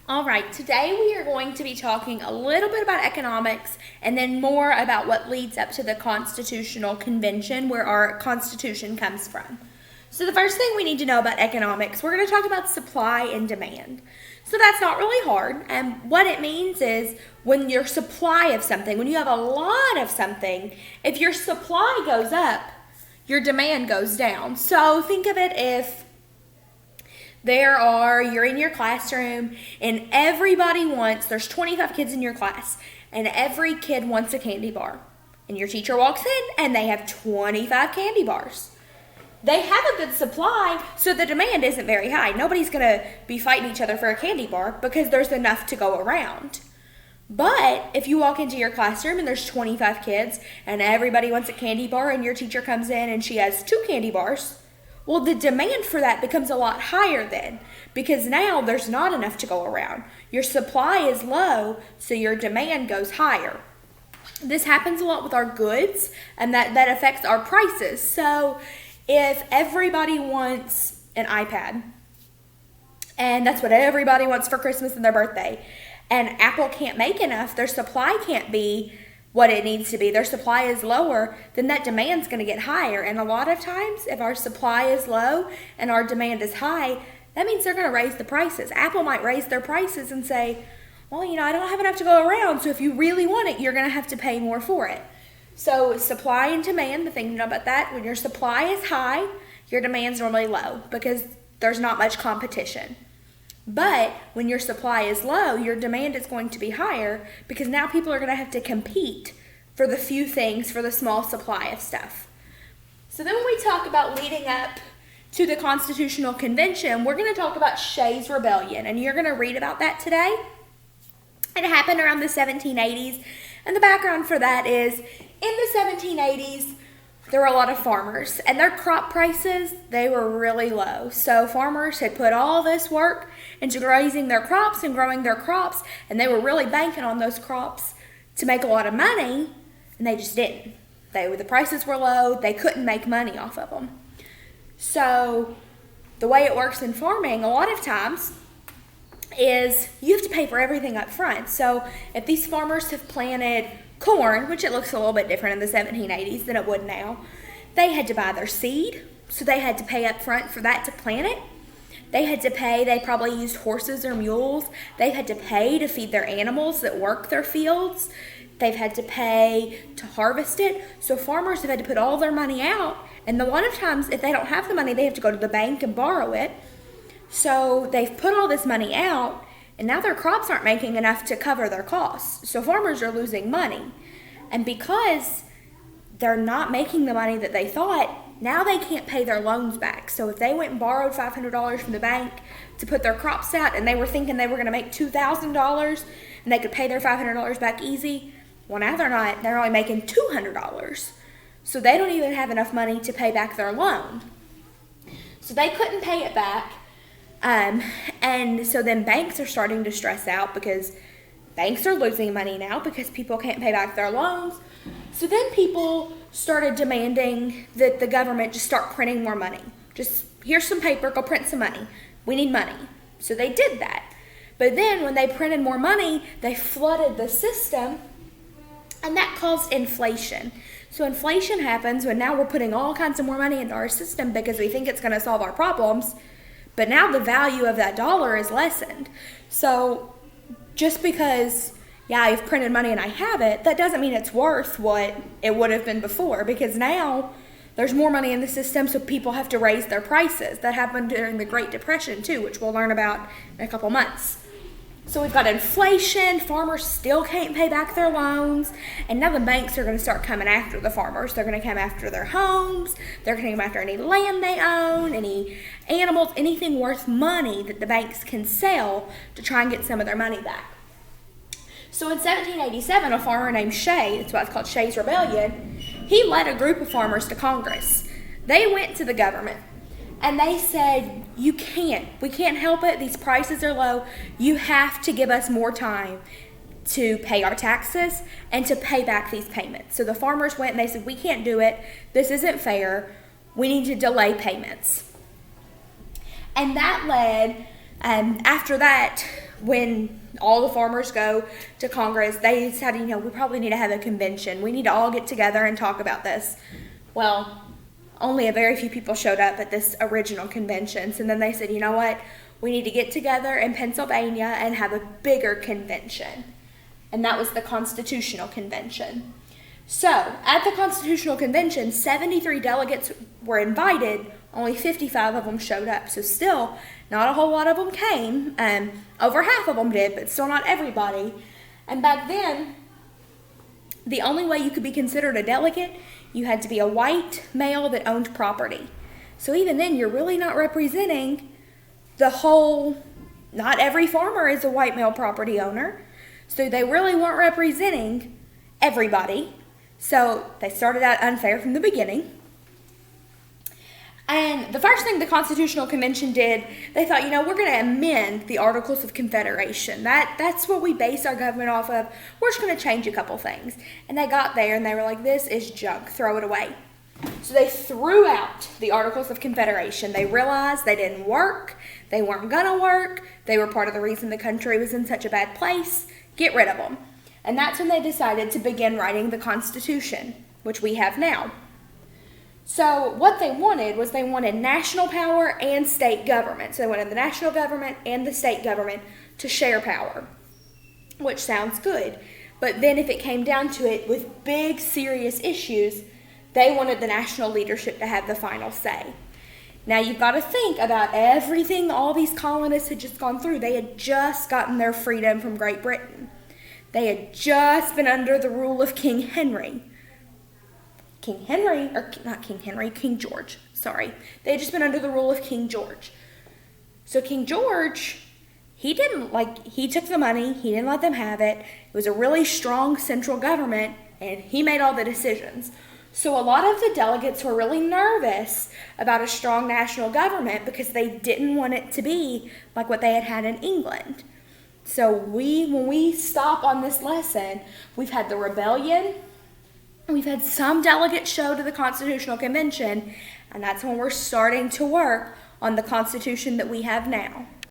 All right, today we are going to be talking a little bit about economics and then more about what leads up to the Constitutional Convention, where our Constitution comes from. So, the first thing we need to know about economics, we're going to talk about supply and demand. So, that's not really hard. And what it means is when your supply of something, when you have a lot of something, if your supply goes up, your demand goes down. So, think of it if you're in your classroom and there's 25 kids in your class and every kid wants a candy bar. And your teacher walks in and they have 25 candy bars. They have a good supply, so the demand isn't very high. Nobody's going to be fighting each other for a candy bar because there's enough to go around. But if you walk into your classroom and there's 25 kids and everybody wants a candy bar and your teacher comes in and she has 2 candy bars, well, the demand for that becomes a lot higher then, because now there's not enough to go around. Your supply is low, so your demand goes higher. This happens a lot with our goods, and that affects our prices. So if everybody wants an iPad, and that's what everybody wants for Christmas and their birthday, and Apple can't make enough, their supply can't be what it needs to be, their supply is lower, then that demand's going to get higher. And a lot of times, if our supply is low and our demand is high, that means they're going to raise the prices. Apple might raise their prices and say, well, I don't have enough to go around, so if you really want it, you're going to have to pay more for it. So supply and demand, the thing to know about that, when your supply is high, your demand's normally low because there's not much competition. But when your supply is low, your demand is going to be higher because now people are going to have to compete for the few things, for the small supply of stuff. So then when we talk about leading up to the Constitutional Convention, we're going to talk about Shays' Rebellion, and you're going to read about that today. It happened around the 1780s, and the background for that is in the 1780s, there were a lot of farmers, and their crop prices, they were really low. So farmers had put all this work into raising their crops and growing their crops, and they were really banking on those crops to make a lot of money, and they just didn't. The prices were low, they couldn't make money off of them. So the way it works in farming, a lot of times, is you have to pay for everything up front. So if these farmers have planted corn, which it looks a little bit different in the 1780s than it would now, they had to buy their seed, so they had to pay up front for that to plant it. They probably used horses or mules. They've had to pay to feed their animals that work their fields. They've had to pay to harvest it. So farmers have had to put all their money out, and a lot of times if they don't have the money, they have to go to the bank and borrow it. So they've put all this money out, and now their crops aren't making enough to cover their costs. So farmers are losing money. And because they're not making the money that they thought, now they can't pay their loans back. So if they went and borrowed $500 from the bank to put their crops out and they were thinking they were going to make $2,000 and they could pay their $500 back easy, well, now they're not. They're only making $200. So they don't even have enough money to pay back their loan. So they couldn't pay it back. And so then banks are starting to stress out because banks are losing money now because people can't pay back their loans. So then people started demanding that the government just start printing more money. Just, here's some paper, go print some money. We need money. So they did that. But then when they printed more money, they flooded the system, and that caused inflation. So inflation happens when now we're putting all kinds of more money into our system because we think it's going to solve our problems. But now the value of that dollar is lessened. So just because, I've printed money and I have it, that doesn't mean it's worth what it would have been before, because now there's more money in the system, so people have to raise their prices. That happened during the Great Depression too, which we'll learn about in a couple months. So we've got inflation, farmers still can't pay back their loans, and now the banks are going to start coming after the farmers. They're going to come after their homes, they're going to come after any land they own, any animals, anything worth money that the banks can sell to try and get some of their money back. So in 1787, a farmer named Shay, that's why it's called Shays' Rebellion, he led a group of farmers to Congress. They went to the government and they said, we can't help it, these prices are low, you have to give us more time to pay our taxes and to pay back these payments. So the farmers went and they said, we can't do it, this isn't fair, we need to delay payments. And that led, after that, when all the farmers go to Congress, they said, we probably need to have a convention. We need to all get together and talk about this. Well, only a very few people showed up at this original convention. So then they said, you know what? We need to get together in Pennsylvania and have a bigger convention. And that was the Constitutional Convention. So, at the Constitutional Convention, 73 delegates were invited, only 55 of them showed up. So still, not a whole lot of them came. Over half of them did, but still not everybody. And back then, the only way you could be considered a delegate, you had to be a white male that owned property. So even then, you're really not representing the whole, not every farmer is a white male property owner. So they really weren't representing everybody. So they started out unfair from the beginning. And the first thing the Constitutional Convention did, they thought, we're going to amend the Articles of Confederation. That's what we base our government off of. We're just going to change a couple things. And they got there and they were like, this is junk, throw it away. So they threw out the Articles of Confederation. They realized they didn't work. They weren't going to work. They were part of the reason the country was in such a bad place. Get rid of them. And that's when they decided to begin writing the Constitution, which we have now. So what they wanted was they wanted national power and state government. So they wanted the national government and the state government to share power, which sounds good. But then if it came down to it with big, serious issues, they wanted the national leadership to have the final say. Now you've got to think about everything all these colonists had just gone through. They had just gotten their freedom from Great Britain. They had just been under the rule of King George. Sorry. They had just been under the rule of King George. So King George, he took the money, he didn't let them have it. It was a really strong central government, and he made all the decisions. So a lot of the delegates were really nervous about a strong national government because they didn't want it to be like what they had had in England. So when we stop on this lesson, we've had the rebellion, we've had some delegates show to the Constitutional Convention, and that's when we're starting to work on the Constitution that we have now.